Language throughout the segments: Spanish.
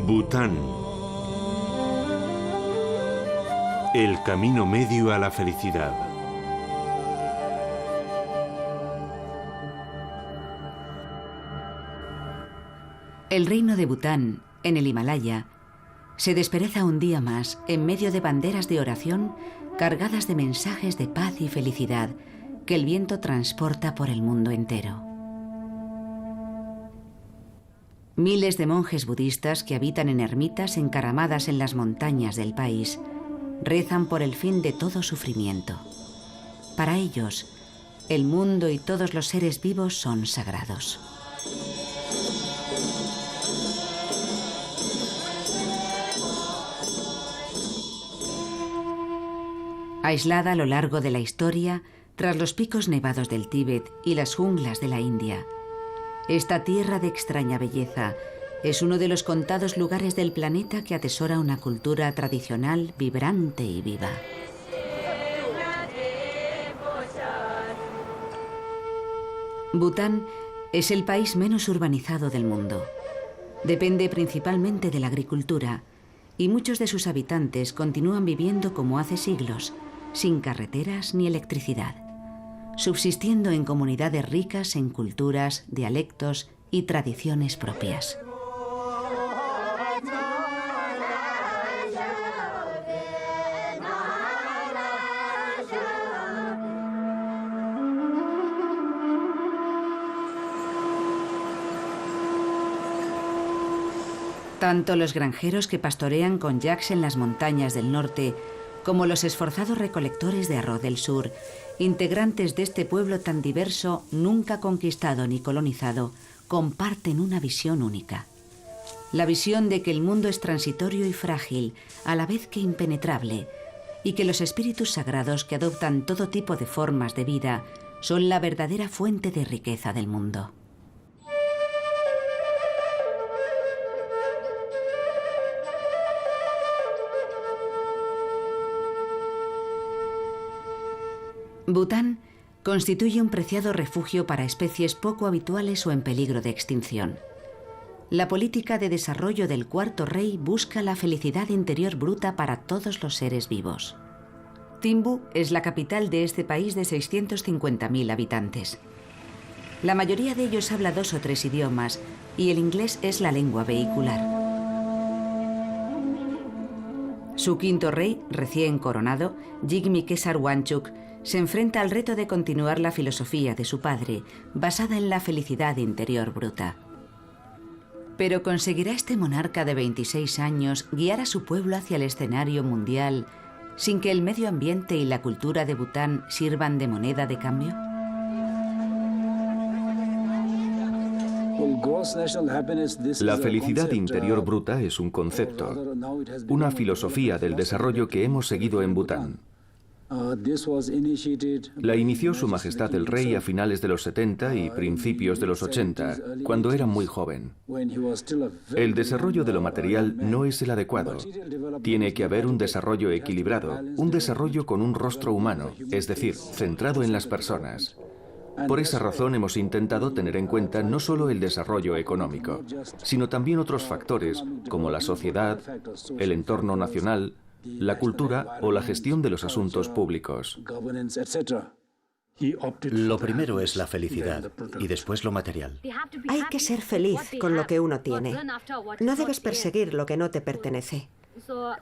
Bután. El camino medio a la felicidad. El reino de Bután, en el Himalaya, se despereza un día más en medio de banderas de oración cargadas de mensajes de paz y felicidad que el viento transporta por el mundo entero. Miles de monjes budistas que habitan en ermitas encaramadas en las montañas del país rezan por el fin de todo sufrimiento. Para ellos, el mundo y todos los seres vivos son sagrados. Aislada a lo largo de la historia, tras los picos nevados del Tíbet y las junglas de la India, esta tierra de extraña belleza es uno de los contados lugares del planeta que atesora una cultura tradicional vibrante y viva. Bután es el país menos urbanizado del mundo. Depende principalmente de la agricultura y muchos de sus habitantes continúan viviendo como hace siglos, sin carreteras ni electricidad, subsistiendo en comunidades ricas en culturas, dialectos y tradiciones propias. Tanto los granjeros que pastorean con yaks en las montañas del norte, como los esforzados recolectores de arroz del sur, integrantes de este pueblo tan diverso, nunca conquistado ni colonizado, comparten una visión única. La visión de que el mundo es transitorio y frágil, a la vez que impenetrable, y que los espíritus sagrados que adoptan todo tipo de formas de vida son la verdadera fuente de riqueza del mundo. Bután constituye un preciado refugio para especies poco habituales o en peligro de extinción. La política de desarrollo del cuarto rey busca la felicidad interior bruta para todos los seres vivos. Thimbu es la capital de este país de 650.000 habitantes. La mayoría de ellos habla 2 o 3 idiomas y el inglés es la lengua vehicular. Su quinto rey, recién coronado, Jigme Khesar Wangchuk, se enfrenta al reto de continuar la filosofía de su padre, basada en la felicidad interior bruta. Pero ¿conseguirá este monarca de 26 años guiar a su pueblo hacia el escenario mundial sin que el medio ambiente y la cultura de Bután sirvan de moneda de cambio? La felicidad interior bruta es un concepto, una filosofía del desarrollo que hemos seguido en Bután. La inició Su Majestad el Rey a finales de los 70 y principios de los 80, cuando era muy joven. El desarrollo de lo material no es el adecuado. Tiene que haber un desarrollo equilibrado, un desarrollo con un rostro humano, es decir, centrado en las personas. Por esa razón hemos intentado tener en cuenta no solo el desarrollo económico, sino también otros factores como la sociedad, el entorno nacional, la cultura o la gestión de los asuntos públicos. Lo primero es la felicidad y después lo material. Hay que ser feliz con lo que uno tiene. No debes perseguir lo que no te pertenece.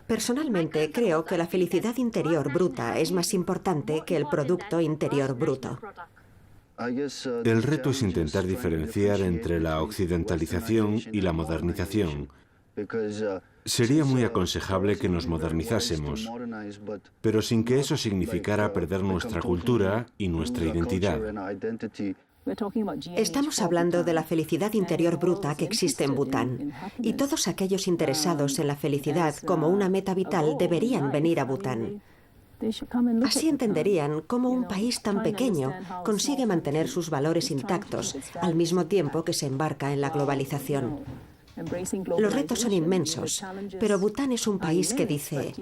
Personalmente, creo que la felicidad interior bruta es más importante que el producto interior bruto. El reto es intentar diferenciar entre la occidentalización y la modernización. Sería muy aconsejable que nos modernizásemos, pero sin que eso significara perder nuestra cultura y nuestra identidad. Estamos hablando de la felicidad interior bruta que existe en Bután, y todos aquellos interesados en la felicidad como una meta vital deberían venir a Bután. Así entenderían cómo un país tan pequeño consigue mantener sus valores intactos al mismo tiempo que se embarca en la globalización. Los retos son inmensos, pero Bután es un país que dice: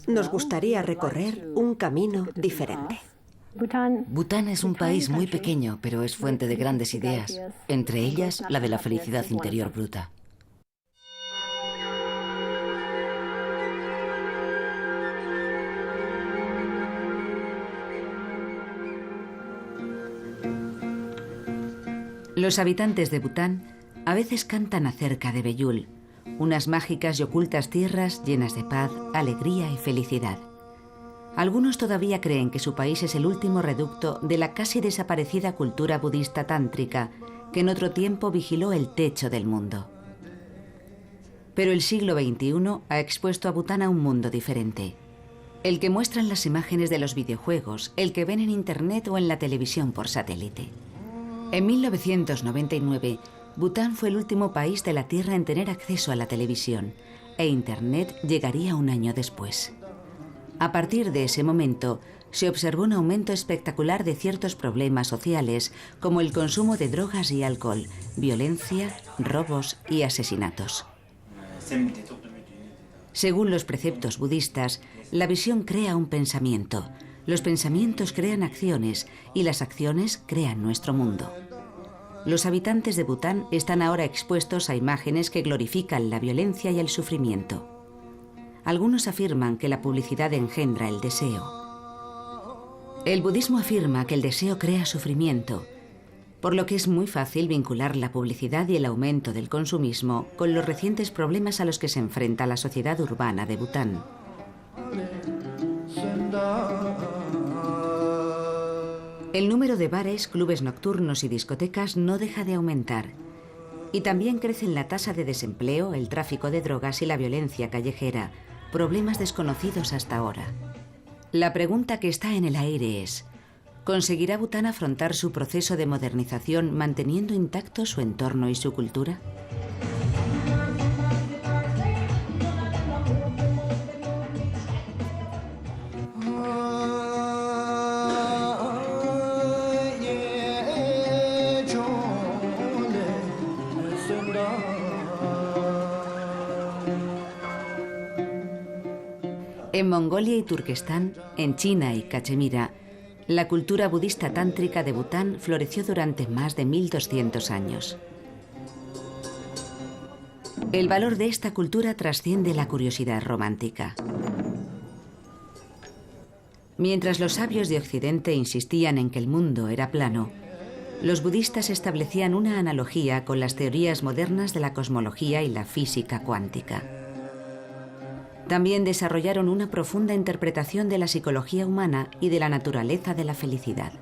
nos gustaría recorrer un camino diferente. Bután es un país muy pequeño, pero es fuente de grandes ideas, entre ellas la de la felicidad interior bruta. Los habitantes de Bután a veces cantan acerca de Beyul, unas mágicas y ocultas tierras llenas de paz, alegría y felicidad. Algunos todavía creen que su país es el último reducto de la casi desaparecida cultura budista tántrica que en otro tiempo vigiló el techo del mundo. Pero el siglo XXI ha expuesto a Bután a un mundo diferente. El que muestran las imágenes de los videojuegos, el que ven en Internet o en la televisión por satélite. En 1999, Bután fue el último país de la Tierra en tener acceso a la televisión, e Internet llegaría un año después. A partir de ese momento, se observó un aumento espectacular de ciertos problemas sociales, como el consumo de drogas y alcohol, violencia, robos y asesinatos. Según los preceptos budistas, la visión crea un pensamiento, los pensamientos crean acciones y las acciones crean nuestro mundo. Los habitantes de Bután están ahora expuestos a imágenes que glorifican la violencia y el sufrimiento. Algunos afirman que la publicidad engendra el deseo. El budismo afirma que el deseo crea sufrimiento, por lo que es muy fácil vincular la publicidad y el aumento del consumismo con los recientes problemas a los que se enfrenta la sociedad urbana de Bután. El número de bares, clubes nocturnos y discotecas no deja de aumentar. Y también crecen la tasa de desempleo, el tráfico de drogas y la violencia callejera, problemas desconocidos hasta ahora. La pregunta que está en el aire es: ¿conseguirá Bután afrontar su proceso de modernización manteniendo intacto su entorno y su cultura? En Mongolia y Turquestán, en China y Cachemira, la cultura budista tántrica de Bután floreció durante más de 1200 años. El valor de esta cultura trasciende la curiosidad romántica. Mientras los sabios de Occidente insistían en que el mundo era plano, los budistas establecían una analogía con las teorías modernas de la cosmología y la física cuántica. También desarrollaron una profunda interpretación de la psicología humana y de la naturaleza de la felicidad.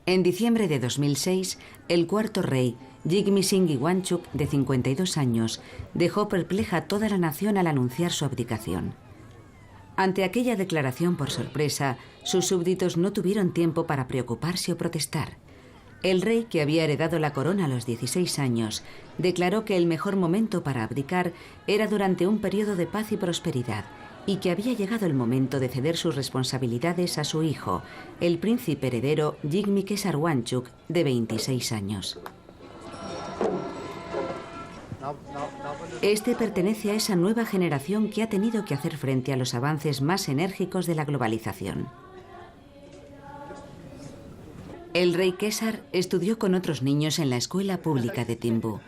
En diciembre de 2006, el cuarto rey, Jigme Singye Wangchuck, de 52 años, dejó perpleja a toda la nación al anunciar su abdicación. Ante aquella declaración por sorpresa, sus súbditos no tuvieron tiempo para preocuparse o protestar. El rey, que había heredado la corona a los 16 años, declaró que el mejor momento para abdicar era durante un periodo de paz y prosperidad, y que había llegado el momento de ceder sus responsabilidades a su hijo, el príncipe heredero Jigme Khesar Wangchuck, de 26 años. Este pertenece a esa nueva generación que ha tenido que hacer frente a los avances más enérgicos de la globalización. El rey Khesar estudió con otros niños en la escuela pública de Timbú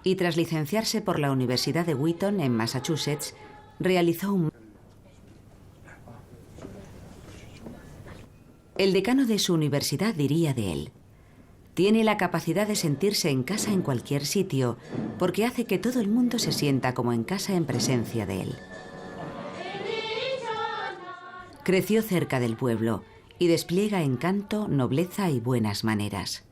y tras licenciarse por la Universidad de Wheaton en Massachusetts, realizó un... El decano de su universidad diría de él: tiene la capacidad de sentirse en casa en cualquier sitio, porque hace que todo el mundo se sienta como en casa en presencia de él. Creció cerca del pueblo y despliega encanto, nobleza y buenas maneras.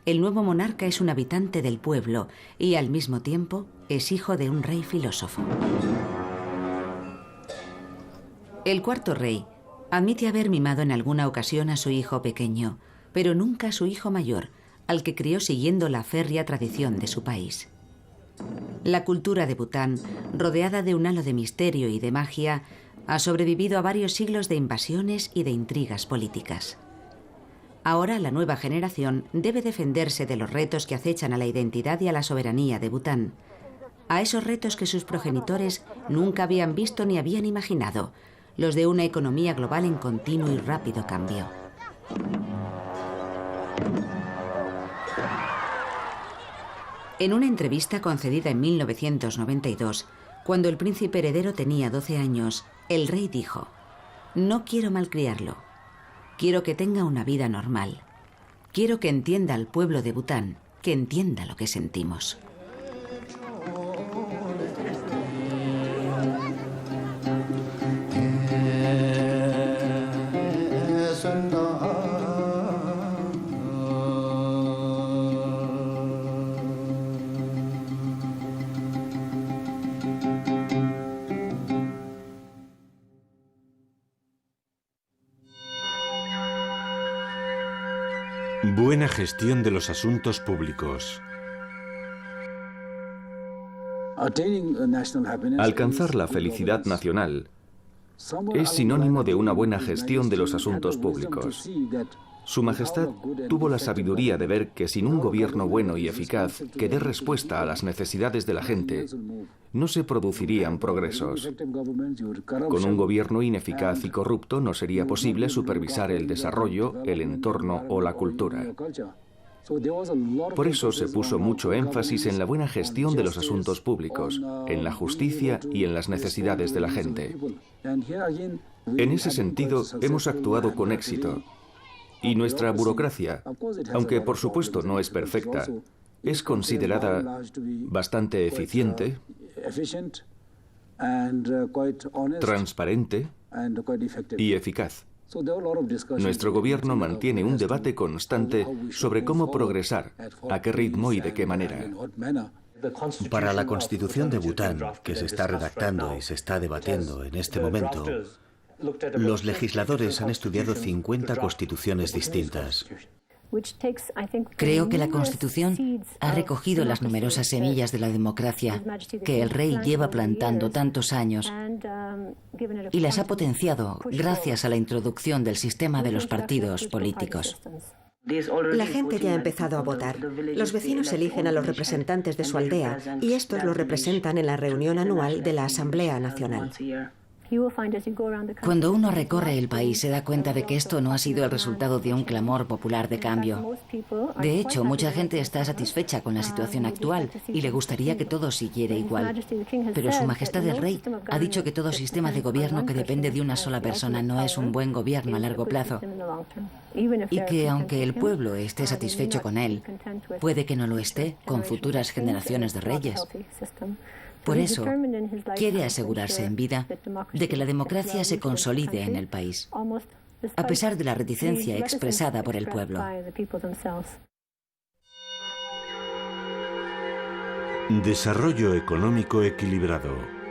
El nuevo monarca es un habitante del pueblo y al mismo tiempo es hijo de un rey filósofo. El cuarto rey admite haber mimado en alguna ocasión a su hijo pequeño, pero nunca a su hijo mayor, al que crió siguiendo la férrea tradición de su país. La cultura de Bután, rodeada de un halo de misterio y de magia, ha sobrevivido a varios siglos de invasiones y de intrigas políticas. Ahora la nueva generación debe defenderse de los retos que acechan a la identidad y a la soberanía de Bután, a esos retos que sus progenitores nunca habían visto ni habían imaginado, los de una economía global en continuo y rápido cambio. En una entrevista concedida en 1992, cuando el príncipe heredero tenía 12 años, el rey dijo: «No quiero malcriarlo. Quiero que tenga una vida normal. Quiero que entienda al pueblo de Bután, que entienda lo que sentimos». Buena gestión de los asuntos públicos. Alcanzar la felicidad nacional es sinónimo de una buena gestión de los asuntos públicos. Su Majestad tuvo la sabiduría de ver que sin un gobierno bueno y eficaz que dé respuesta a las necesidades de la gente, no se producirían progresos. Con un gobierno ineficaz y corrupto no sería posible supervisar el desarrollo, el entorno o la cultura. Por eso se puso mucho énfasis en la buena gestión de los asuntos públicos, en la justicia y en las necesidades de la gente. En ese sentido, hemos actuado con éxito. Y nuestra burocracia, aunque por supuesto no es perfecta, es considerada bastante eficiente, transparente y eficaz. Nuestro gobierno mantiene un debate constante sobre cómo progresar, a qué ritmo y de qué manera. Para la Constitución de Bután, que se está redactando y se está debatiendo en este momento, los legisladores han estudiado 50 constituciones distintas. Creo que la Constitución ha recogido las numerosas semillas de la democracia que el rey lleva plantando tantos años y las ha potenciado gracias a la introducción del sistema de los partidos políticos. La gente ya ha empezado a votar. Los vecinos eligen a los representantes de su aldea y estos los representan en la reunión anual de la Asamblea Nacional. Cuando uno recorre el país se da cuenta de que esto no ha sido el resultado de un clamor popular de cambio. De hecho, mucha gente está satisfecha con la situación actual y le gustaría que todo siguiera igual. Pero Su Majestad el Rey ha dicho que todo sistema de gobierno que depende de una sola persona no es un buen gobierno a largo plazo. Y que aunque el pueblo esté satisfecho con él, puede que no lo esté con futuras generaciones de reyes. Por eso, quiere asegurarse en vida de que la democracia se consolide en el país, a pesar de la reticencia expresada por el pueblo. Desarrollo económico equilibrado.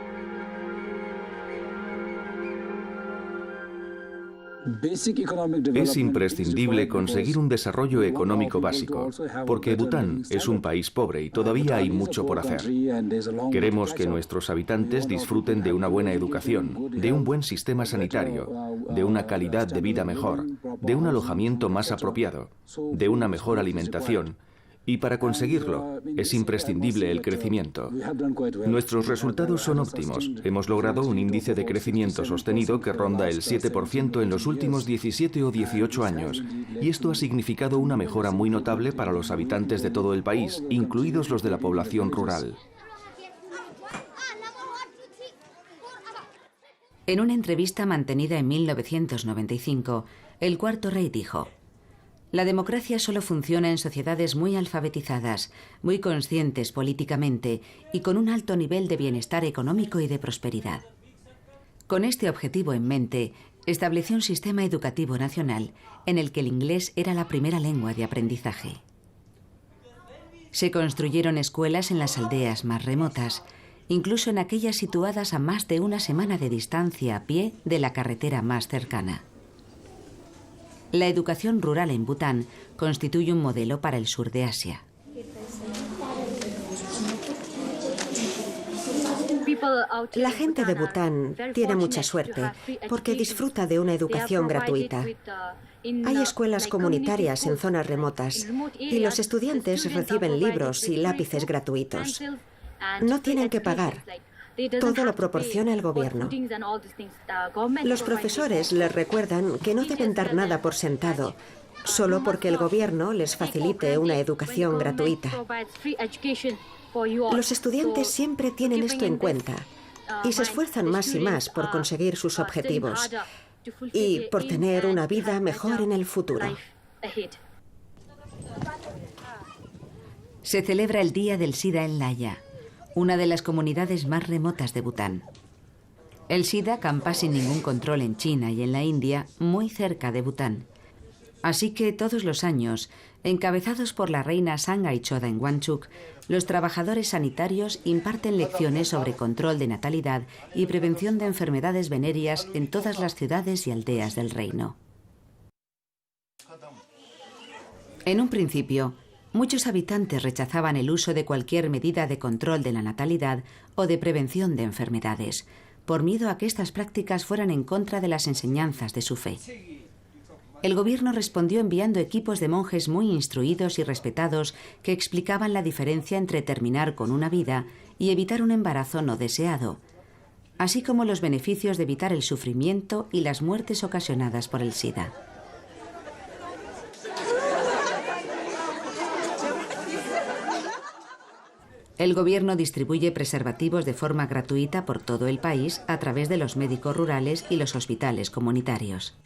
Es imprescindible conseguir un desarrollo económico básico, porque Bután es un país pobre y todavía hay mucho por hacer. Queremos que nuestros habitantes disfruten de una buena educación, de un buen sistema sanitario, de una calidad de vida mejor, de un alojamiento más apropiado, de una mejor alimentación. Y para conseguirlo, es imprescindible el crecimiento. Nuestros resultados son óptimos. Hemos logrado un índice de crecimiento sostenido que ronda el 7% en los últimos 17 o 18 años. Y esto ha significado una mejora muy notable para los habitantes de todo el país, incluidos los de la población rural. En una entrevista mantenida en 1995, el cuarto rey dijo: «La democracia solo funciona en sociedades muy alfabetizadas, muy conscientes políticamente y con un alto nivel de bienestar económico y de prosperidad». Con este objetivo en mente, estableció un sistema educativo nacional en el que el inglés era la primera lengua de aprendizaje. Se construyeron escuelas en las aldeas más remotas, incluso en aquellas situadas a más de una semana de distancia a pie de la carretera más cercana. La educación rural en Bután constituye un modelo para el sur de Asia. La gente de Bután tiene mucha suerte porque disfruta de una educación gratuita. Hay escuelas comunitarias en zonas remotas y los estudiantes reciben libros y lápices gratuitos. No tienen que pagar. Todo lo proporciona el gobierno. Los profesores les recuerdan que no deben dar nada por sentado, solo porque el gobierno les facilite una educación gratuita. Los estudiantes siempre tienen esto en cuenta y se esfuerzan más y más por conseguir sus objetivos y por tener una vida mejor en el futuro. Se celebra el Día del SIDA en Laya, una de las comunidades más remotas de Bután. El SIDA campa sin ningún control en China y en la India, muy cerca de Bután. Así que todos los años, encabezados por la reina Sangay Choda en Wangchuk, los trabajadores sanitarios imparten lecciones sobre control de natalidad y prevención de enfermedades venéreas en todas las ciudades y aldeas del reino. En un principio, muchos habitantes rechazaban el uso de cualquier medida de control de la natalidad o de prevención de enfermedades, por miedo a que estas prácticas fueran en contra de las enseñanzas de su fe. El gobierno respondió enviando equipos de monjes muy instruidos y respetados que explicaban la diferencia entre terminar con una vida y evitar un embarazo no deseado, así como los beneficios de evitar el sufrimiento y las muertes ocasionadas por el SIDA. El gobierno distribuye preservativos de forma gratuita por todo el país a través de los médicos rurales y los hospitales comunitarios.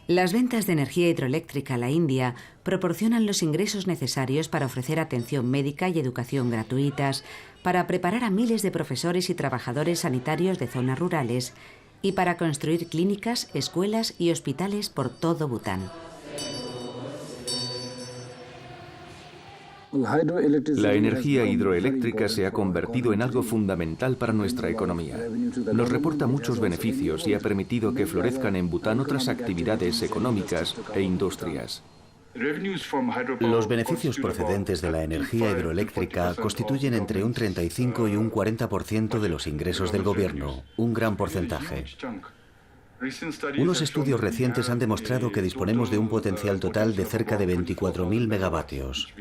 Las ventas de energía hidroeléctrica a la India proporcionan los ingresos necesarios para ofrecer atención médica y educación gratuitas, para preparar a miles de profesores y trabajadores sanitarios de zonas rurales y para construir clínicas, escuelas y hospitales por todo Bután. La energía hidroeléctrica se ha convertido en algo fundamental para nuestra economía. Nos reporta muchos beneficios y ha permitido que florezcan en Bután otras actividades económicas e industrias. Los beneficios procedentes de la energía hidroeléctrica constituyen entre un 35 y un 40% de los ingresos del gobierno, un gran porcentaje. Unos estudios recientes han demostrado que disponemos de un potencial total de cerca de 24.000 megavatios.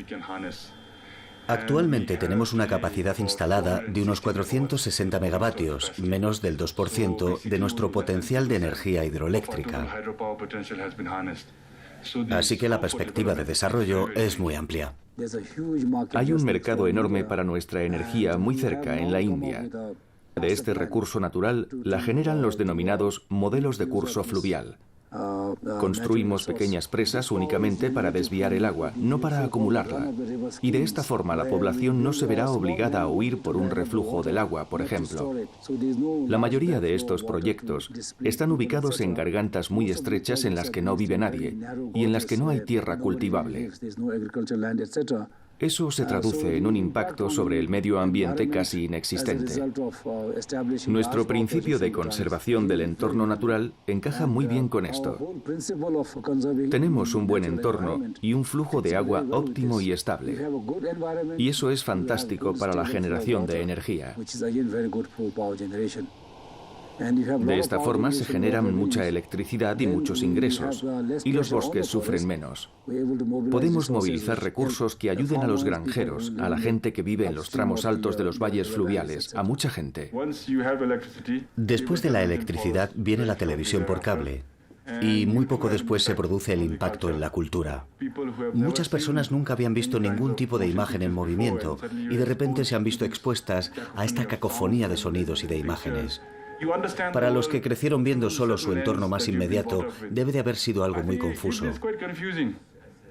Actualmente tenemos una capacidad instalada de unos 460 megavatios, menos del 2% de nuestro potencial de energía hidroeléctrica. Así que la perspectiva de desarrollo es muy amplia. Hay un mercado enorme para nuestra energía muy cerca, en la India. De este recurso natural la generan los denominados modelos de curso fluvial. Construimos pequeñas presas únicamente para desviar el agua, no para acumularla. Y de esta forma la población no se verá obligada a huir por un reflujo del agua, por ejemplo. La mayoría de estos proyectos están ubicados en gargantas muy estrechas en las que no vive nadie y en las que no hay tierra cultivable. Eso se traduce en un impacto sobre el medio ambiente casi inexistente. Nuestro principio de conservación del entorno natural encaja muy bien con esto. Tenemos un buen entorno y un flujo de agua óptimo y estable. Y eso es fantástico para la generación de energía. De esta forma se generan mucha electricidad y muchos ingresos, y los bosques sufren menos. Podemos movilizar recursos que ayuden a los granjeros, a la gente que vive en los tramos altos de los valles fluviales, a mucha gente. Después de la electricidad viene la televisión por cable. Y muy poco después se produce el impacto en la cultura. Muchas personas nunca habían visto ningún tipo de imagen en movimiento y de repente se han visto expuestas a esta cacofonía de sonidos y de imágenes. Para los que crecieron viendo solo su entorno más inmediato, debe de haber sido algo muy confuso.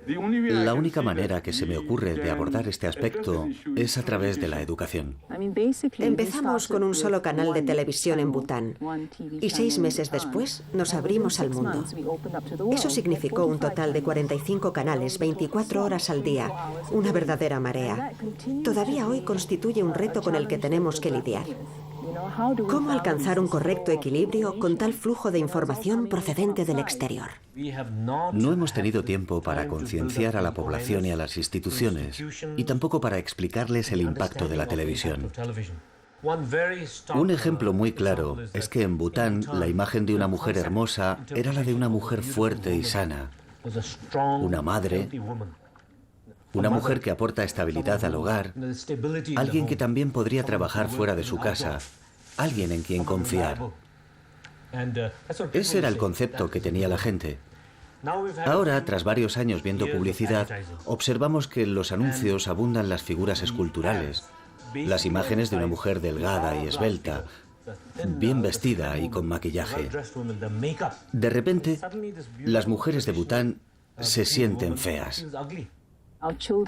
La única manera que se me ocurre de abordar este aspecto es a través de la educación. Empezamos con un solo canal de televisión en Bután y 6 meses después nos abrimos al mundo. Eso significó un total de 45 canales, 24 horas al día, una verdadera marea. Todavía hoy constituye un reto con el que tenemos que lidiar. ¿Cómo alcanzar un correcto equilibrio con tal flujo de información procedente del exterior? No hemos tenido tiempo para concienciar a la población y a las instituciones, y tampoco para explicarles el impacto de la televisión. Un ejemplo muy claro es que en Bután la imagen de una mujer hermosa era la de una mujer fuerte y sana, una madre, Una mujer que aporta estabilidad al hogar, alguien que también podría trabajar fuera de su casa, alguien en quien confiar. Ese era el concepto que tenía la gente. Ahora, tras varios años viendo publicidad, observamos que en los anuncios abundan las figuras esculturales, las imágenes de una mujer delgada y esbelta, bien vestida y con maquillaje. De repente, las mujeres de Bután se sienten feas.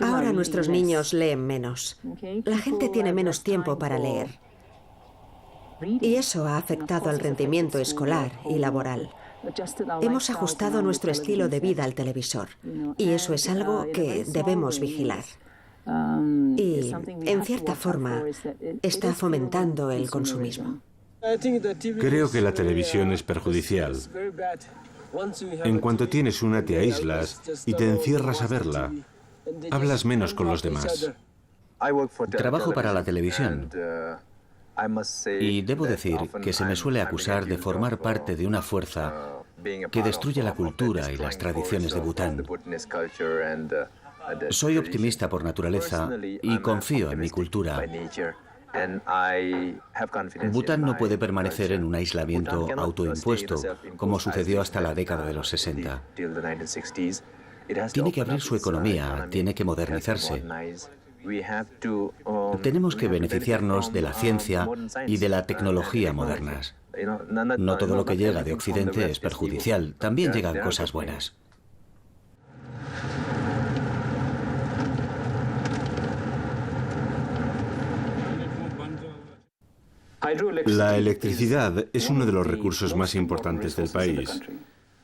Ahora nuestros niños leen menos. La gente tiene menos tiempo para leer. Y eso ha afectado al rendimiento escolar y laboral. Hemos ajustado nuestro estilo de vida al televisor. Y eso es algo que debemos vigilar. Y, en cierta forma, está fomentando el consumismo. Creo que la televisión es perjudicial. En cuanto tienes una, te aíslas y te encierras a verla. Hablas menos con los demás. Trabajo para la televisión y debo decir que se me suele acusar de formar parte de una fuerza que destruye la cultura y las tradiciones de Bután. Soy optimista por naturaleza y confío en mi cultura. Bután no puede permanecer en un aislamiento autoimpuesto, como sucedió hasta la década de los 60. Tiene que abrir su economía, tiene que modernizarse. Tenemos que beneficiarnos de la ciencia y de la tecnología modernas. No todo lo que llega de Occidente es perjudicial, también llegan cosas buenas. La electricidad es uno de los recursos más importantes del país.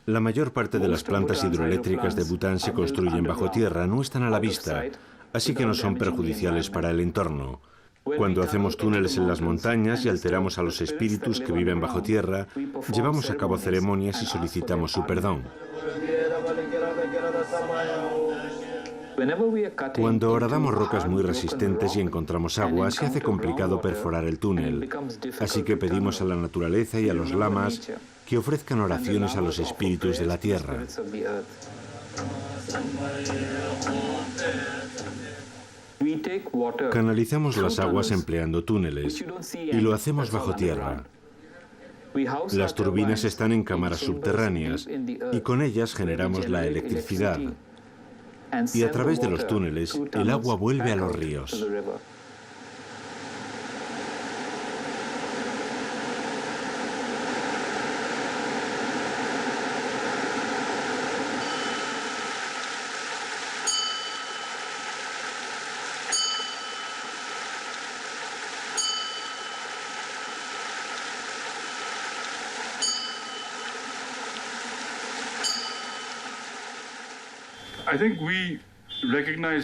La mayor parte de las plantas hidroeléctricas de Bután se construyen bajo tierra, no están a la vista, así que no son perjudiciales para el entorno. Cuando hacemos túneles en las montañas y alteramos a los espíritus que viven bajo tierra, llevamos a cabo ceremonias y solicitamos su perdón. Cuando horadamos rocas muy resistentes y encontramos agua, se hace complicado perforar el túnel. Así que pedimos a la naturaleza y a los lamas que ofrezcan oraciones a los espíritus de la tierra. Canalizamos las aguas empleando túneles y lo hacemos bajo tierra. Las turbinas están en cámaras subterráneas y con ellas generamos la electricidad. Y a través de los túneles, el agua vuelve a los ríos.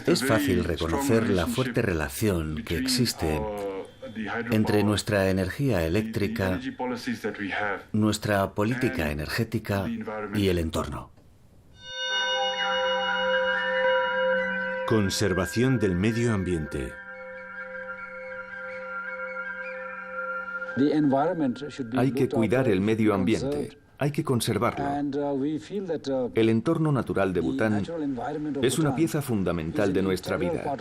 Es fácil reconocer la fuerte relación que existe entre nuestra energía eléctrica, nuestra política energética y el entorno. Conservación del medio ambiente. Hay que cuidar el medio ambiente. Hay que conservarlo. El entorno natural de Bután es una pieza fundamental de nuestra vida.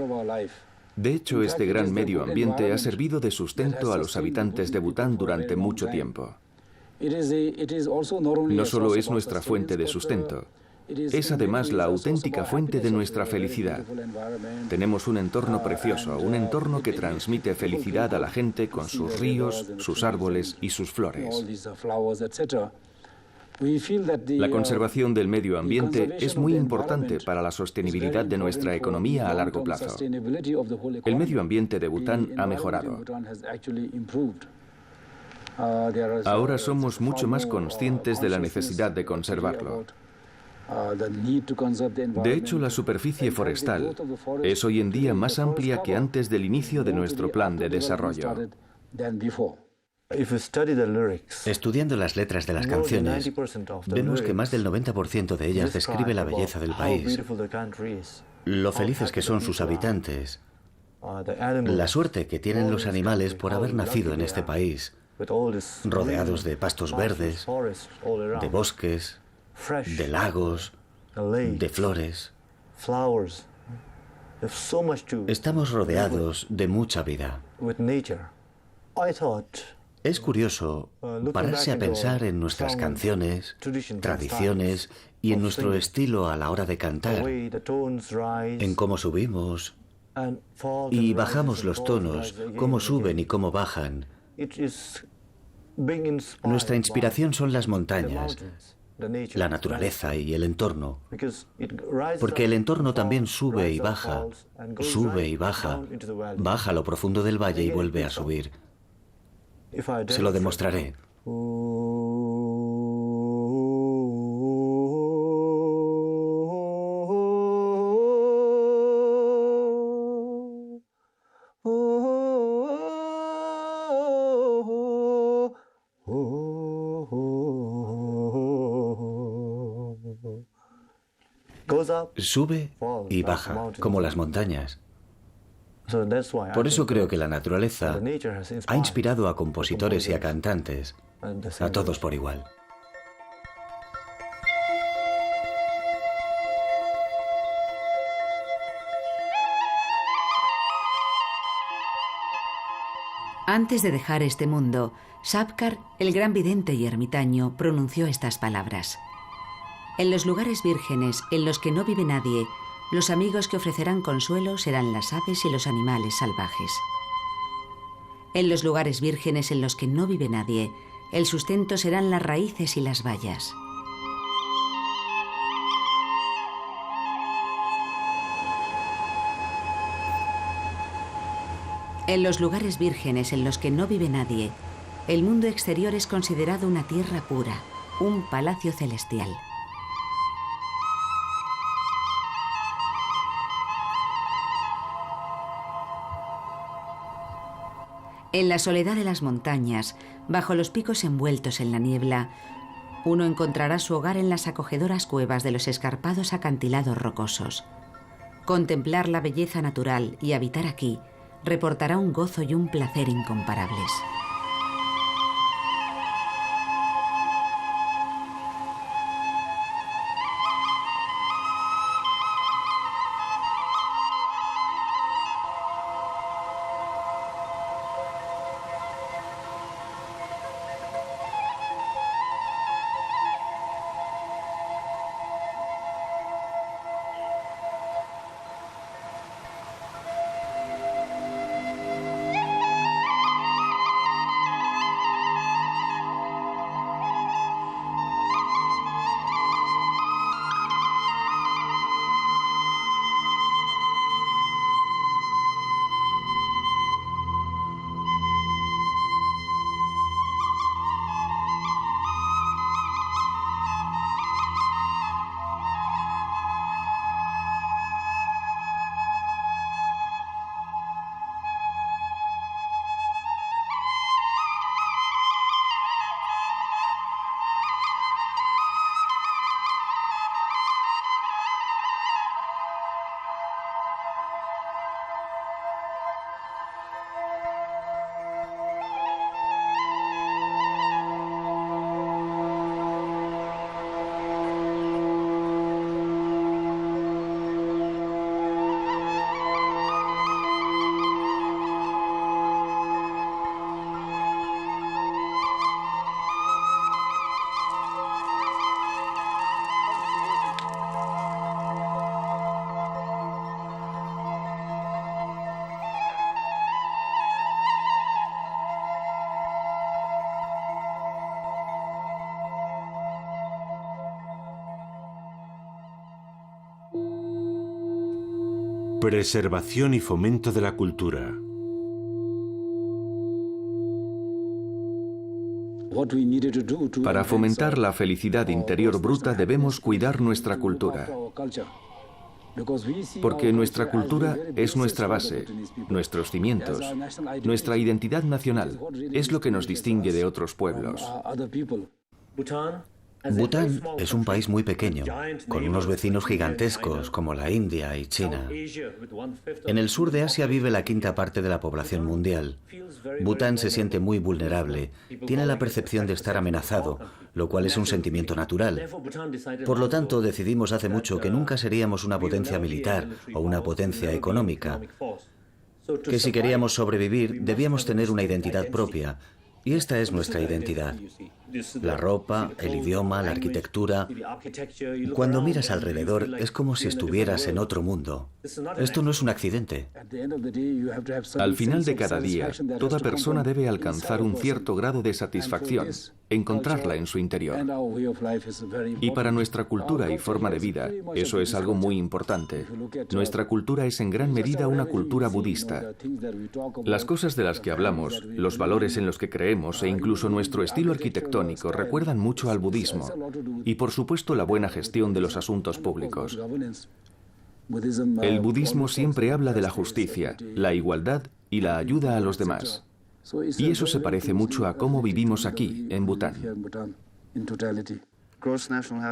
De hecho, este gran medio ambiente ha servido de sustento a los habitantes de Bután durante mucho tiempo. No solo es nuestra fuente de sustento, es además la auténtica fuente de nuestra felicidad. Tenemos un entorno precioso, un entorno que transmite felicidad a la gente con sus ríos, sus árboles y sus flores. La conservación del medio ambiente es muy importante para la sostenibilidad de nuestra economía a largo plazo. El medio ambiente de Bután ha mejorado. Ahora somos mucho más conscientes de la necesidad de conservarlo. De hecho, la superficie forestal es hoy en día más amplia que antes del inicio de nuestro plan de desarrollo. Estudiando las letras de las canciones, vemos que más del 90% de ellas describe la belleza del país, lo felices que son sus habitantes, la suerte que tienen los animales por haber nacido en este país, rodeados de pastos verdes, de bosques, de lagos, de flores. Estamos rodeados de mucha vida. Es curioso pararse a pensar en nuestras canciones, tradiciones y en nuestro estilo a la hora de cantar, en cómo subimos y bajamos los tonos, cómo suben y cómo bajan. Nuestra inspiración son las montañas, la naturaleza y el entorno, porque el entorno también sube y baja, baja a lo profundo del valle y vuelve a subir. Se lo demostraré. Sube y baja, como las montañas. Por eso creo que la naturaleza ha inspirado a compositores y a cantantes, a todos por igual. Antes de dejar este mundo, Sabkar, el gran vidente y ermitaño, pronunció estas palabras. En los lugares vírgenes en los que no vive nadie, los amigos que ofrecerán consuelo serán las aves y los animales salvajes. En los lugares vírgenes en los que no vive nadie, el sustento serán las raíces y las bayas. En los lugares vírgenes en los que no vive nadie, el mundo exterior es considerado una tierra pura, un palacio celestial. En la soledad de las montañas, bajo los picos envueltos en la niebla, uno encontrará su hogar en las acogedoras cuevas de los escarpados acantilados rocosos. Contemplar la belleza natural y habitar aquí reportará un gozo y un placer incomparables. Preservación y fomento de la cultura. Para fomentar la felicidad interior bruta debemos cuidar nuestra cultura. Porque nuestra cultura es nuestra base, nuestros cimientos, nuestra identidad nacional, es lo que nos distingue de otros pueblos. Bután es un país muy pequeño, con unos vecinos gigantescos como la India y China. En el sur de Asia vive la quinta parte de la población mundial. Bután se siente muy vulnerable, tiene la percepción de estar amenazado, lo cual es un sentimiento natural. Por lo tanto, decidimos hace mucho que nunca seríamos una potencia militar o una potencia económica, que si queríamos sobrevivir debíamos tener una identidad propia. Y esta es nuestra identidad. La ropa, el idioma, la arquitectura. Cuando miras alrededor es como si estuvieras en otro mundo. Esto no es un accidente. Al final de cada día, toda persona debe alcanzar un cierto grado de satisfacción, encontrarla en su interior. Y para nuestra cultura y forma de vida, eso es algo muy importante. Nuestra cultura es en gran medida una cultura budista. Las cosas de las que hablamos, los valores en los que creemos e incluso nuestro estilo arquitectónico recuerdan mucho al budismo. Y por supuesto la buena gestión de los asuntos públicos. El budismo siempre habla de la justicia, la igualdad y la ayuda a los demás. Y eso se parece mucho a cómo vivimos aquí, en Bután.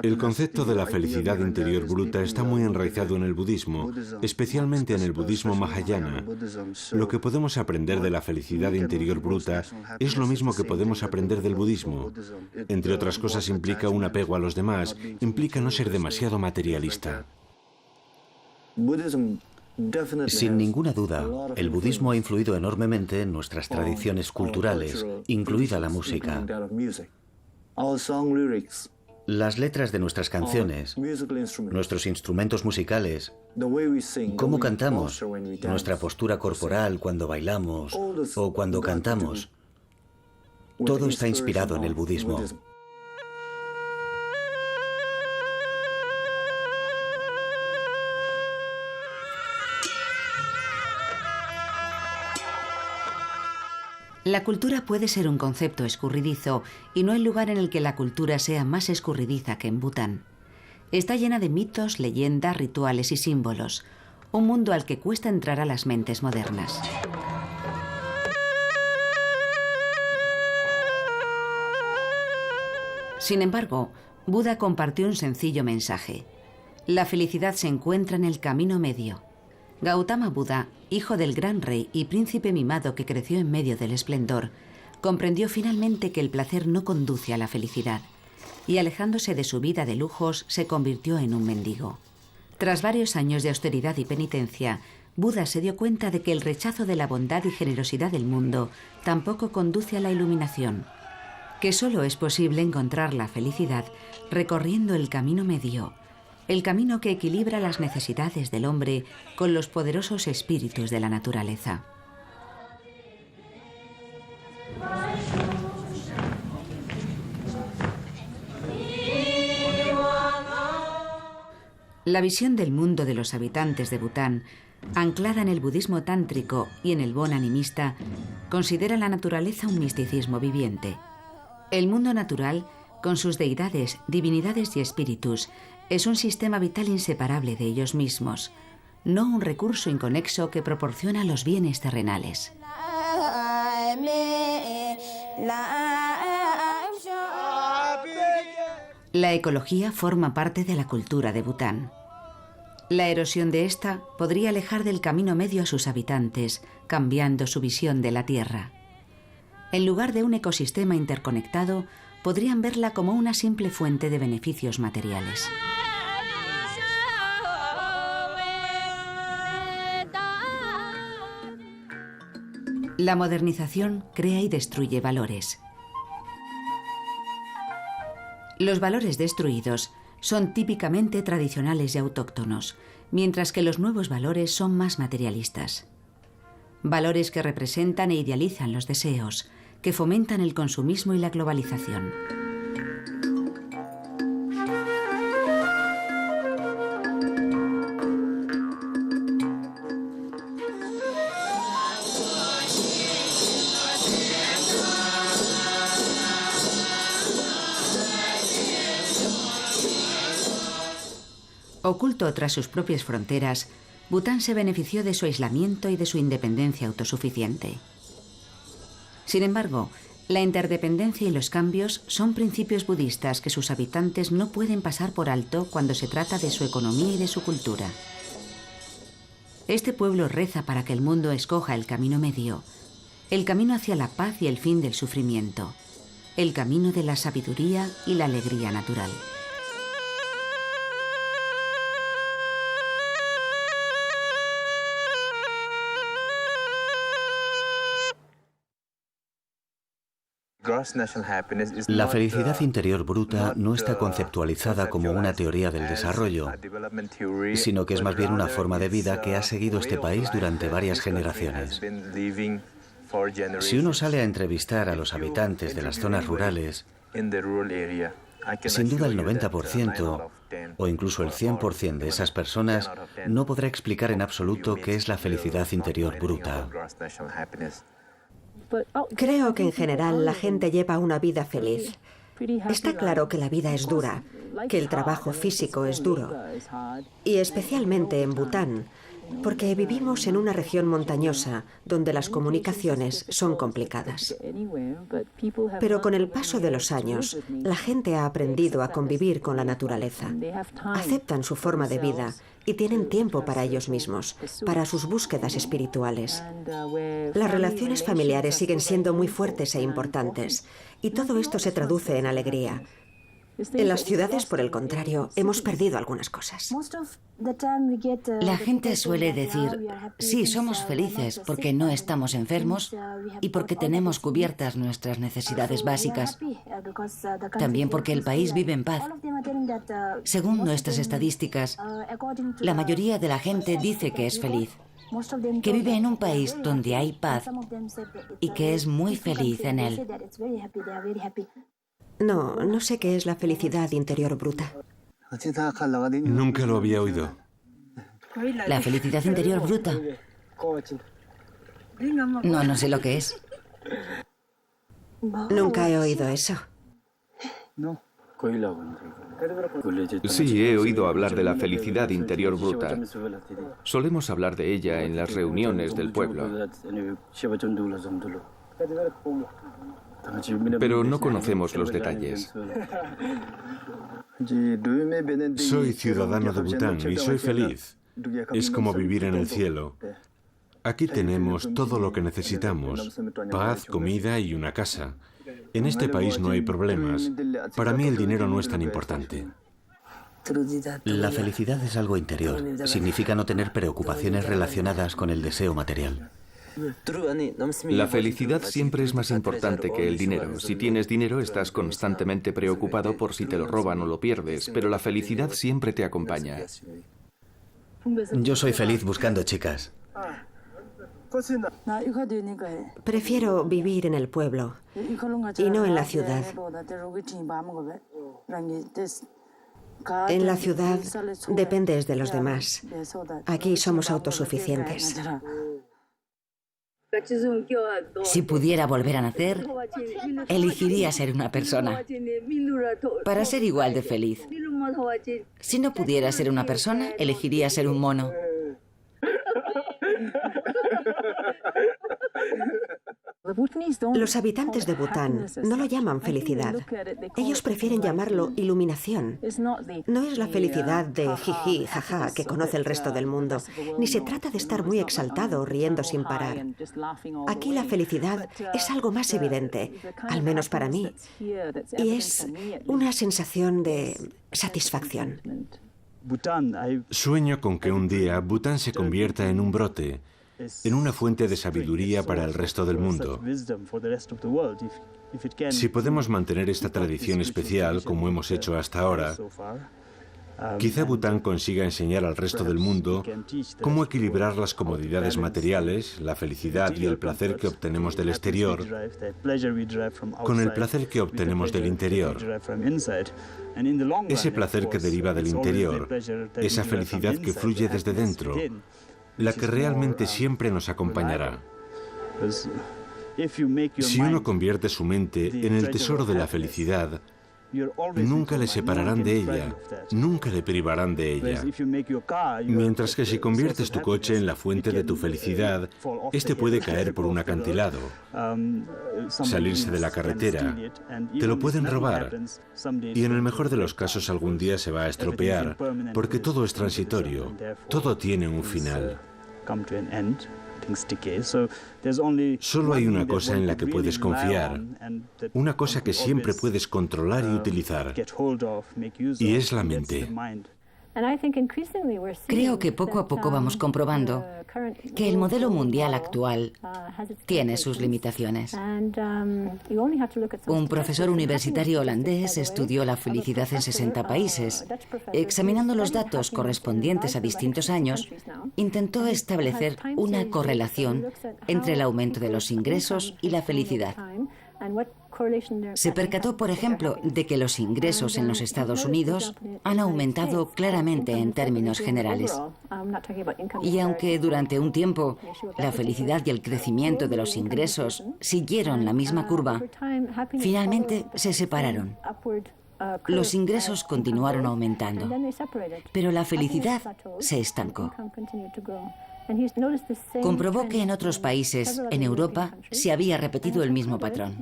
El concepto de la felicidad interior bruta está muy enraizado en el budismo, especialmente en el budismo Mahayana. Lo que podemos aprender de la felicidad interior bruta es lo mismo que podemos aprender del budismo. Entre otras cosas, implica un apego a los demás, implica no ser demasiado materialista. Sin ninguna duda, el budismo ha influido enormemente en nuestras tradiciones culturales, incluida la música. Las letras de nuestras canciones, nuestros instrumentos musicales, cómo cantamos, nuestra postura corporal cuando bailamos o cuando cantamos, todo está inspirado en el budismo. La cultura puede ser un concepto escurridizo y no hay lugar en el que la cultura sea más escurridiza que en Bután. Está llena de mitos, leyendas, rituales y símbolos, un mundo al que cuesta entrar a las mentes modernas. Sin embargo, Buda compartió un sencillo mensaje. La felicidad se encuentra en el camino medio. Gautama Buda, hijo del gran rey y príncipe mimado que creció en medio del esplendor, comprendió finalmente que el placer no conduce a la felicidad, y alejándose de su vida de lujos, se convirtió en un mendigo. Tras varios años de austeridad y penitencia, Buda se dio cuenta de que el rechazo de la bondad y generosidad del mundo tampoco conduce a la iluminación, que solo es posible encontrar la felicidad recorriendo el camino medio, el camino que equilibra las necesidades del hombre con los poderosos espíritus de la naturaleza. La visión del mundo de los habitantes de Bután, anclada en el budismo tántrico y en el Bon animista, considera la naturaleza un misticismo viviente. El mundo natural, con sus deidades, divinidades y espíritus, es un sistema vital inseparable de ellos mismos, no un recurso inconexo que proporciona los bienes terrenales. La ecología forma parte de la cultura de Bután. La erosión de esta podría alejar del camino medio a sus habitantes, cambiando su visión de la Tierra. En lugar de un ecosistema interconectado, podrían verla como una simple fuente de beneficios materiales. La modernización crea y destruye valores. Los valores destruidos son típicamente tradicionales y autóctonos, mientras que los nuevos valores son más materialistas. Valores que representan e idealizan los deseos, que fomentan el consumismo y la globalización. Oculto tras sus propias fronteras, Bután se benefició de su aislamiento y de su independencia autosuficiente. Sin embargo, La interdependencia y los cambios son principios budistas que sus habitantes no pueden pasar por alto cuando se trata de su economía y de su cultura. Este pueblo reza para que el mundo escoja el camino medio, el camino hacia la paz y el fin del sufrimiento, el camino de la sabiduría y la alegría natural. La felicidad interior bruta no está conceptualizada como una teoría del desarrollo, sino que es más bien una forma de vida que ha seguido este país durante varias generaciones. Si uno sale a entrevistar a los habitantes de las zonas rurales, sin duda el 90% o incluso el 100% de esas personas no podrá explicar en absoluto qué es la felicidad interior bruta. Creo que en general la gente lleva una vida feliz. Está claro que la vida es dura, que el trabajo físico es duro, y especialmente en Bután, porque vivimos en una región montañosa donde las comunicaciones son complicadas. Pero con el paso de los años, la gente ha aprendido a convivir con la naturaleza. Aceptan su forma de vida y tienen tiempo para ellos mismos, para sus búsquedas espirituales. Las relaciones familiares siguen siendo muy fuertes e importantes, y todo esto se traduce en alegría. En las ciudades, por el contrario, hemos perdido algunas cosas. La gente suele decir, sí, somos felices porque no estamos enfermos y porque tenemos cubiertas nuestras necesidades básicas. También porque el país vive en paz. Según nuestras estadísticas, la mayoría de la gente dice que es feliz, que vive en un país donde hay paz y que es muy feliz en él. No sé qué es la felicidad interior bruta. Nunca lo había oído. ¿La felicidad interior bruta? No sé lo que es. Nunca he oído eso. Sí, he oído hablar de la felicidad interior bruta. Solemos hablar de ella en las reuniones del pueblo. Pero no conocemos los detalles. Soy ciudadano de Bután y soy feliz. Es como vivir en el cielo. Aquí tenemos todo lo que necesitamos: paz, comida y una casa. En este país no hay problemas. Para mí el dinero no es tan importante. La felicidad es algo interior. Significa no tener preocupaciones relacionadas con el deseo material. La felicidad siempre es más importante que el dinero. Si tienes dinero, estás constantemente preocupado por si te lo roban o lo pierdes, pero la felicidad siempre te acompaña. Yo soy feliz buscando chicas. Prefiero vivir en el pueblo y no en la ciudad. En la ciudad dependes de los demás. Aquí somos autosuficientes. Si pudiera volver a nacer, elegiría ser una persona, para ser igual de feliz. Si no pudiera ser una persona, elegiría ser un mono. Los habitantes de Bután no lo llaman felicidad. Ellos prefieren llamarlo iluminación. No es la felicidad de jiji, jaja, que conoce el resto del mundo, ni se trata de estar muy exaltado riendo sin parar. Aquí la felicidad es algo más evidente, al menos para mí, y es una sensación de satisfacción. Sueño con que un día Bután se convierta en un brote, en una fuente de sabiduría para el resto del mundo. Si podemos mantener esta tradición especial como hemos hecho hasta ahora, quizá Bután consiga enseñar al resto del mundo cómo equilibrar las comodidades materiales, la felicidad y el placer que obtenemos del exterior con el placer que obtenemos del interior. Ese placer que deriva del interior, esa felicidad que fluye desde dentro, la que realmente siempre nos acompañará. Si uno convierte su mente en el tesoro de la felicidad, Nunca le separarán de ella, nunca le privarán de ella. Mientras que si conviertes tu coche en la fuente de tu felicidad, este puede caer por un acantilado, salirse de la carretera, te lo pueden robar y en el mejor de los casos algún día se va a estropear, porque todo es transitorio, todo tiene un final. Solo hay una cosa en la que puedes confiar, una cosa que siempre puedes controlar y utilizar, y es la mente. Creo que poco a poco vamos comprobando que el modelo mundial actual tiene sus limitaciones. Un profesor universitario holandés estudió la felicidad en 60 países. Examinando los datos correspondientes a distintos años, intentó establecer una correlación entre el aumento de los ingresos y la felicidad. Se percató, por ejemplo, de que los ingresos en los Estados Unidos han aumentado claramente en términos generales. Y aunque durante un tiempo la felicidad y el crecimiento de los ingresos siguieron la misma curva, finalmente se separaron. Los ingresos continuaron aumentando, pero la felicidad se estancó. Comprobó que en otros países, en Europa, se había repetido el mismo patrón.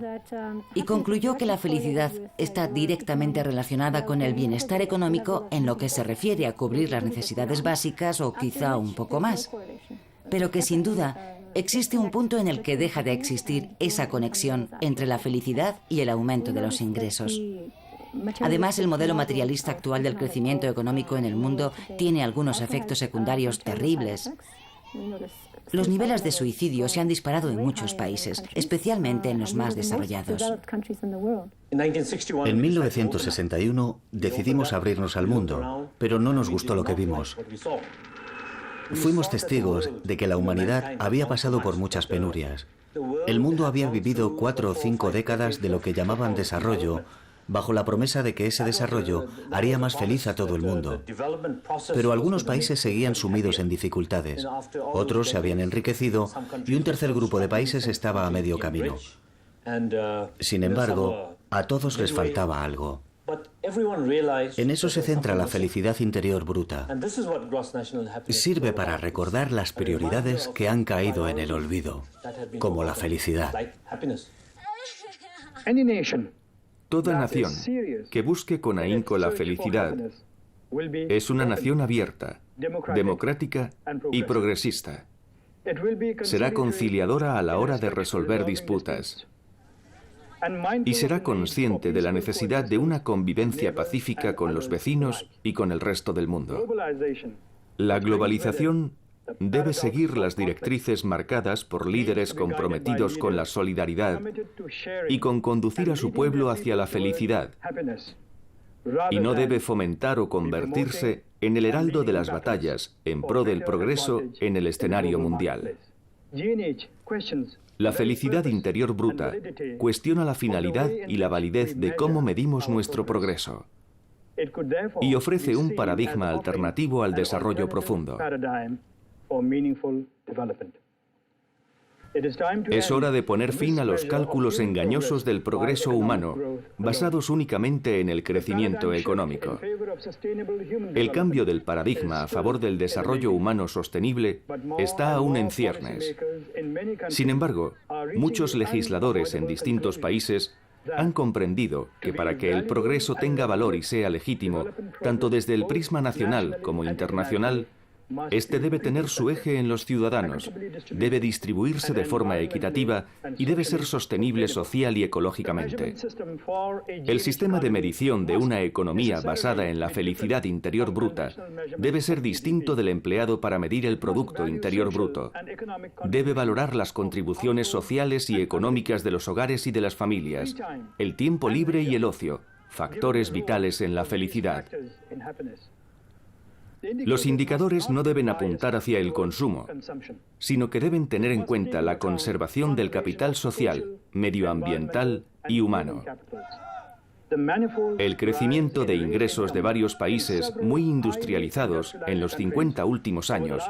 Y concluyó que la felicidad está directamente relacionada con el bienestar económico en lo que se refiere a cubrir las necesidades básicas o quizá un poco más. Pero que sin duda existe un punto en el que deja de existir esa conexión entre la felicidad y el aumento de los ingresos. Además, el modelo materialista actual del crecimiento económico en el mundo tiene algunos efectos secundarios terribles. Los niveles de suicidio se han disparado en muchos países, especialmente en los más desarrollados. En 1961 decidimos abrirnos al mundo, pero no nos gustó lo que vimos. Fuimos testigos de que la humanidad había pasado por muchas penurias. El mundo había vivido 4 o 5 décadas de lo que llamaban desarrollo, bajo la promesa de que ese desarrollo haría más feliz a todo el mundo. Pero algunos países seguían sumidos en dificultades, otros se habían enriquecido y un tercer grupo de países estaba a medio camino. Sin embargo, a todos les faltaba algo. En eso se centra la felicidad interior bruta. Sirve para recordar las prioridades que han caído en el olvido, como la felicidad. Toda nación que busque con ahínco la felicidad es una nación abierta, democrática y progresista. Será conciliadora a la hora de resolver disputas y será consciente de la necesidad de una convivencia pacífica con los vecinos y con el resto del mundo. La globalización debe seguir las directrices marcadas por líderes comprometidos con la solidaridad y con conducir a su pueblo hacia la felicidad, y no debe fomentar o convertirse en el heraldo de las batallas en pro del progreso en el escenario mundial. La felicidad interior bruta cuestiona la finalidad y la validez de cómo medimos nuestro progreso y ofrece un paradigma alternativo al desarrollo profundo. Es hora de poner fin a los cálculos engañosos del progreso humano, basados únicamente en el crecimiento económico. El cambio del paradigma a favor del desarrollo humano sostenible está aún en ciernes. Sin embargo, muchos legisladores en distintos países han comprendido que para que el progreso tenga valor y sea legítimo, tanto desde el prisma nacional como internacional, este debe tener su eje en los ciudadanos, debe distribuirse de forma equitativa y debe ser sostenible social y ecológicamente. El sistema de medición de una economía basada en la felicidad interior bruta debe ser distinto del empleado para medir el Producto Interior Bruto. Debe valorar las contribuciones sociales y económicas de los hogares y de las familias, el tiempo libre y el ocio, factores vitales en la felicidad. Los indicadores no deben apuntar hacia el consumo, sino que deben tener en cuenta la conservación del capital social, medioambiental y humano. El crecimiento de ingresos de varios países muy industrializados en los 50 últimos años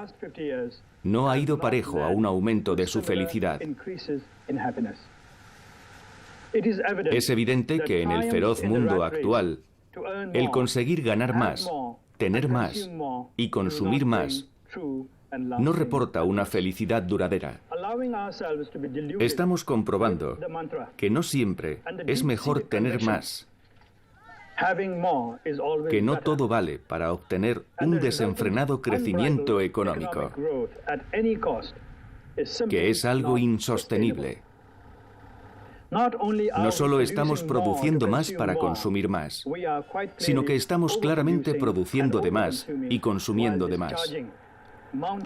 no ha ido parejo a un aumento de su felicidad. Es evidente que en el feroz mundo actual, el conseguir ganar más, tener más y consumir más no reporta una felicidad duradera. Estamos comprobando que no siempre es mejor tener más, que no todo vale para obtener un desenfrenado crecimiento económico, que es algo insostenible. No solo estamos produciendo más para consumir más, sino que estamos claramente produciendo de más y consumiendo de más.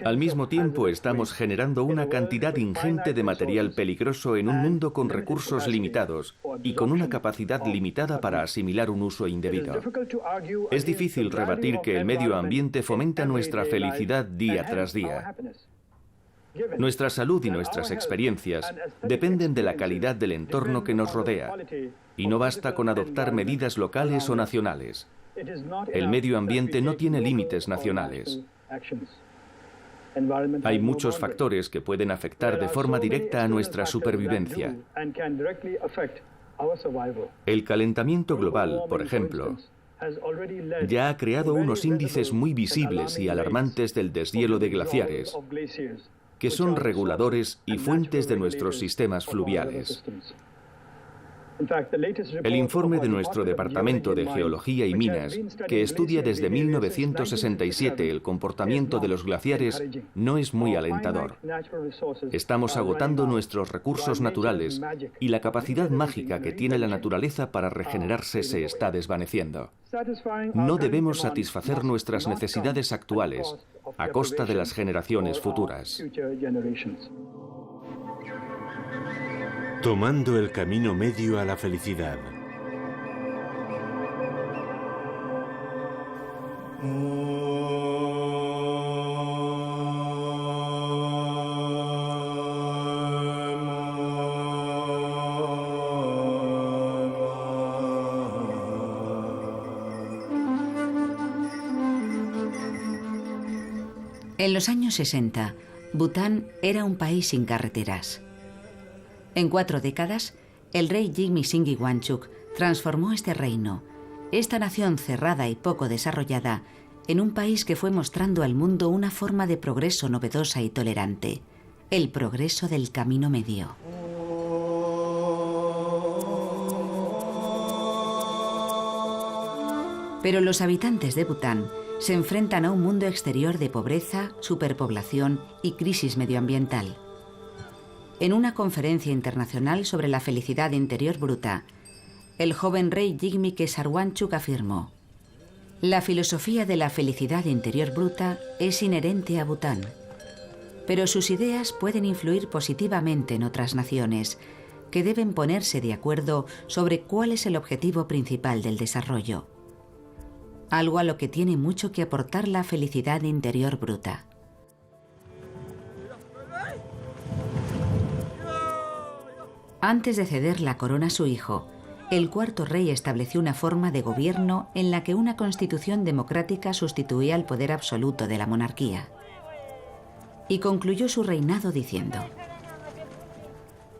Al mismo tiempo, estamos generando una cantidad ingente de material peligroso en un mundo con recursos limitados y con una capacidad limitada para asimilar un uso indebido. Es difícil rebatir que el medio ambiente fomenta nuestra felicidad día tras día. Nuestra salud y nuestras experiencias dependen de la calidad del entorno que nos rodea, y no basta con adoptar medidas locales o nacionales. El medio ambiente no tiene límites nacionales. Hay muchos factores que pueden afectar de forma directa a nuestra supervivencia. El calentamiento global, por ejemplo, ya ha creado unos índices muy visibles y alarmantes del deshielo de glaciares, que son reguladores y fuentes de nuestros sistemas fluviales. El informe de nuestro Departamento de Geología y Minas, que estudia desde 1967 el comportamiento de los glaciares, no es muy alentador. Estamos agotando nuestros recursos naturales y la capacidad mágica que tiene la naturaleza para regenerarse se está desvaneciendo. No debemos satisfacer nuestras necesidades actuales a costa de las generaciones futuras. Tomando el camino medio a la felicidad. En los años 60, Bután era un país sin carreteras. En 4 décadas, el rey Jigme Singye Wangchuck transformó este reino, esta nación cerrada y poco desarrollada, en un país que fue mostrando al mundo una forma de progreso novedosa y tolerante, el progreso del camino medio. Pero los habitantes de Bután se enfrentan a un mundo exterior de pobreza, superpoblación y crisis medioambiental. En una conferencia internacional sobre la felicidad interior bruta, el joven rey Jigme Khesar Wangchuck afirmó: «La filosofía de la felicidad interior bruta es inherente a Bután, pero sus ideas pueden influir positivamente en otras naciones, que deben ponerse de acuerdo sobre cuál es el objetivo principal del desarrollo, algo a lo que tiene mucho que aportar la felicidad interior bruta». Antes de ceder la corona a su hijo, el cuarto rey estableció una forma de gobierno en la que una constitución democrática sustituía el poder absoluto de la monarquía. Y concluyó su reinado diciendo: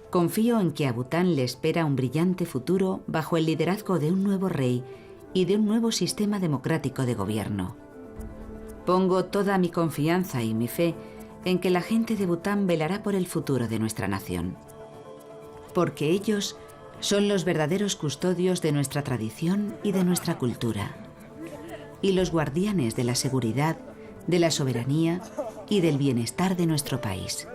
«Confío en que a Bután le espera un brillante futuro bajo el liderazgo de un nuevo rey y de un nuevo sistema democrático de gobierno. Pongo toda mi confianza y mi fe en que la gente de Bután velará por el futuro de nuestra nación, porque ellos son los verdaderos custodios de nuestra tradición y de nuestra cultura, y los guardianes de la seguridad, de la soberanía y del bienestar de nuestro país».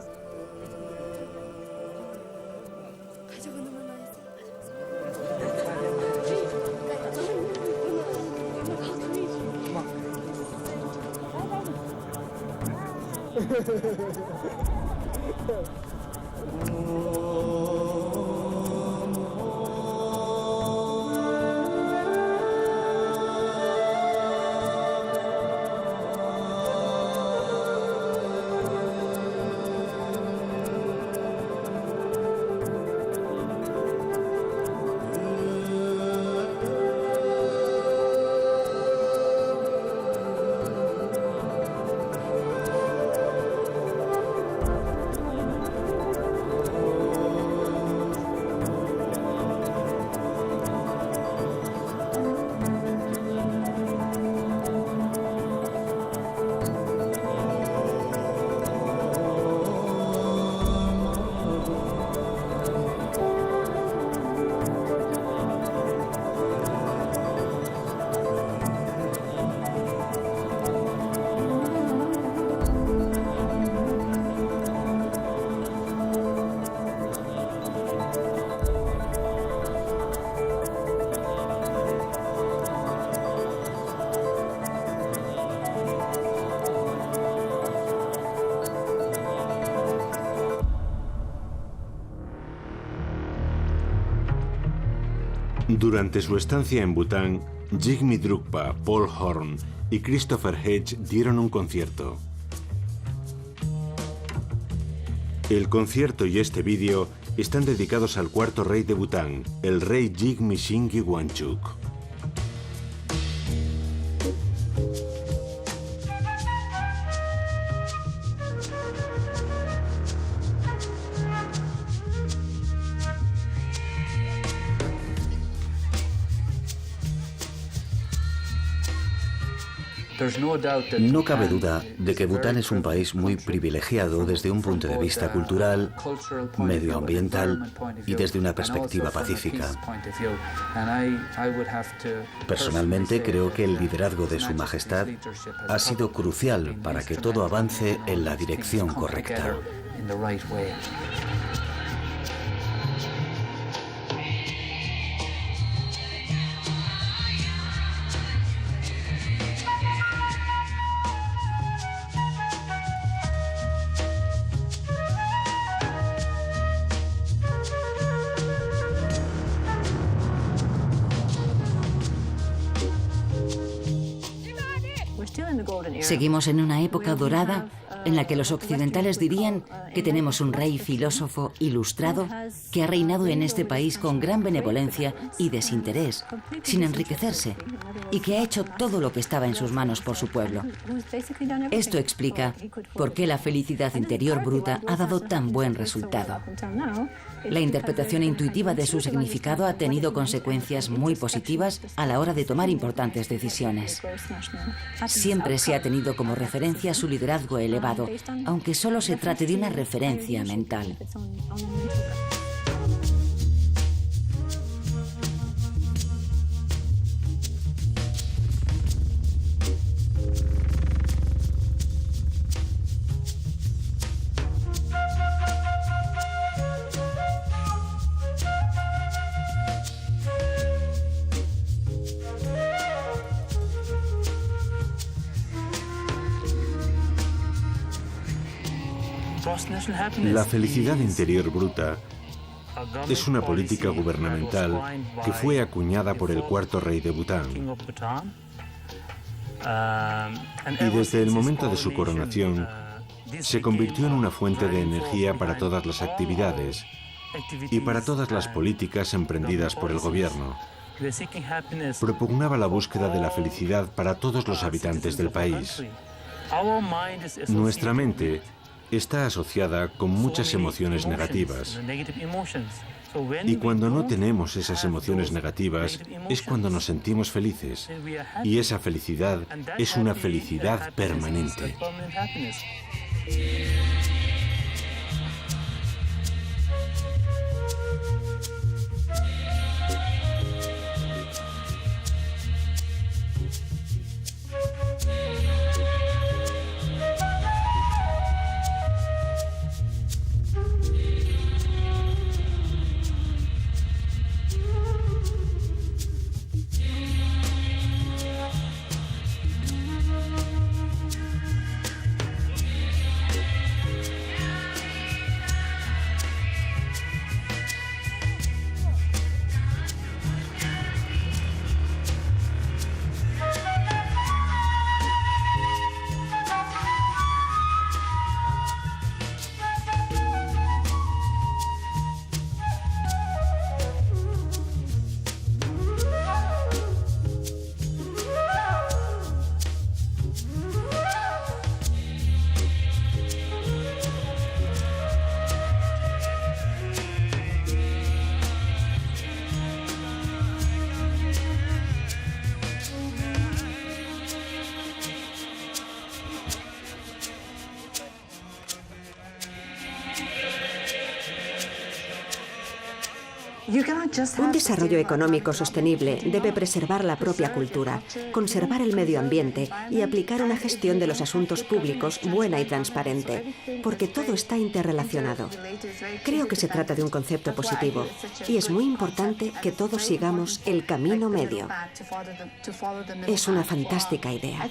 Durante su estancia en Bután, Jigme Drukpa, Paul Horn y Christopher Hedge dieron un concierto. El concierto y este vídeo están dedicados al cuarto rey de Bután, el rey Jigme Singye Wangchuck. No cabe duda de que Bután es un país muy privilegiado desde un punto de vista cultural, medioambiental y desde una perspectiva pacífica. Personalmente creo que el liderazgo de Su Majestad ha sido crucial para que todo avance en la dirección correcta. Seguimos en una época dorada en la que los occidentales dirían que tenemos un rey filósofo ilustrado que ha reinado en este país con gran benevolencia y desinterés, sin enriquecerse, y que ha hecho todo lo que estaba en sus manos por su pueblo. Esto explica por qué la felicidad interior bruta ha dado tan buen resultado. La interpretación intuitiva de su significado ha tenido consecuencias muy positivas a la hora de tomar importantes decisiones. Siempre se ha tenido como referencia su liderazgo elevado, aunque solo se trate de una referencia mental. La felicidad interior bruta es una política gubernamental que fue acuñada por el cuarto rey de Bután. Y desde el momento de su coronación, se convirtió en una fuente de energía para todas las actividades y para todas las políticas emprendidas por el gobierno. Propugnaba la búsqueda de la felicidad para todos los habitantes del país. Nuestra mente está asociada con muchas emociones negativas. Y cuando no tenemos esas emociones negativas es cuando nos sentimos felices. Y esa felicidad es una felicidad permanente. Un desarrollo económico sostenible debe preservar la propia cultura, conservar el medio ambiente y aplicar una gestión de los asuntos públicos buena y transparente, porque todo está interrelacionado. Creo que se trata de un concepto positivo y es muy importante que todos sigamos el camino medio. Es una fantástica idea.